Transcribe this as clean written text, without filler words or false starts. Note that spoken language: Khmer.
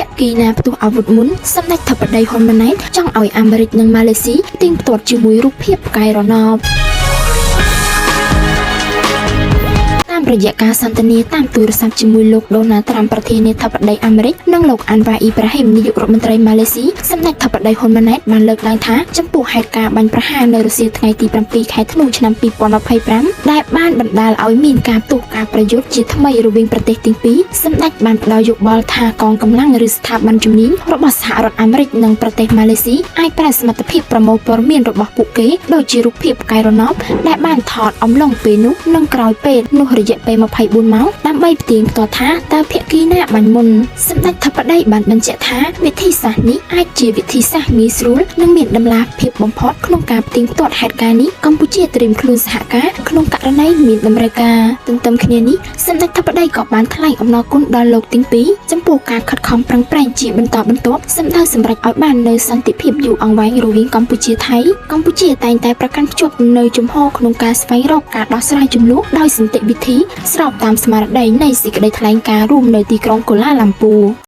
ភាគីណាផ្ទុះអាវុធមុនសម្ដេចធិបតីហ៊ុនម៉ាណែតចង់ឲ្យអាមេរិកនិងម៉ាឡេស៊ីទិញផ្ទាត់ជាមួយរូបភាពផ្កាយរណបតាមរយៈការសន្ទនាតាមទូរស័ព្ទជាមួយលោកដូណាល់ត្រាំប្រធានាធិបតីអាមេរិកនិងលោកអាន់វ៉ាអ៊ីប្រាហ៊ីមនាយករដ្ឋមន្ត្រីម៉ាឡេស៊ីសម្ដេចធិបតីហ៊ុនម៉ាណែតបានលើកឡើងថាចំពោះហេតុការណ៍បាញ់ប្រហារនៅរុស្ស៊ីថ្ងៃទី7 ខែធ្នូឆ្នាំ2025ដែលបានបណ្ដាលឲ្យមានការផ្ទុះការប្រយុទ្ធជាថ្មីរវាងប្រទេសទាំងពីរសម្ដេចបានផ្ដល់យោបល់ថាកងកម្លាំងឬស្ថាប័នជំនាញរបស់សហរដ្ឋអាមេរិកនិងប្រទេសម៉ាឡេស៊ីអាចប្រើសមត្ថភាពប្រមូលព័ត៌មានរបស់ពួកគេដូចជារូបភាពផ្កាយរណបដែលបានថតអំឡុងពេលនោះនិងក្រោយពេលនោះរយៈពេល24 ម៉ោងដើម្បីផ្ទៀងផ្ទាត់ថាតើភាគីណាបាញ់មុនសម្ដេចធិបតីបានបញ្ជាក់ថាវិធីសាស្ត្រនេះអាចជាវិធីសាស្ត្រងាយស្រួលនិងមានតម្លាភាពបំផុតក្នុងការផ្ទៀងផ្ទាត់ហេតុការណ៍នេះកម្ពុជាត្រៀមខ្លួនសហការក្នុងករណីមានតម្រូវការទន្ទឹមគ្នានេះសម្ដេចធិបតីក៏បានថ្លែងអំណរគុណដល់លោកទាំងពីរចំពោះការខិតខំប្រឹងប្រែងជាបន្តបន្ទាប់សម្ដៅសម្រេចឲ្យបាននូវសន្តិភាពយូរអង្វែងរវាងកម្ពុជាថៃកម្ពុជាតែងតែប្រកាន់ខ្ជាប់នូវជំហរក្នុងការស្វែងរកការដោះស្រាយជម្លោះដោយសន្តិវិធីស្របតាមស្មារតីនៃសេចក្តីថ្លែងការណ៍រួមនៅទីក្រុងកូឡាឡាំពូ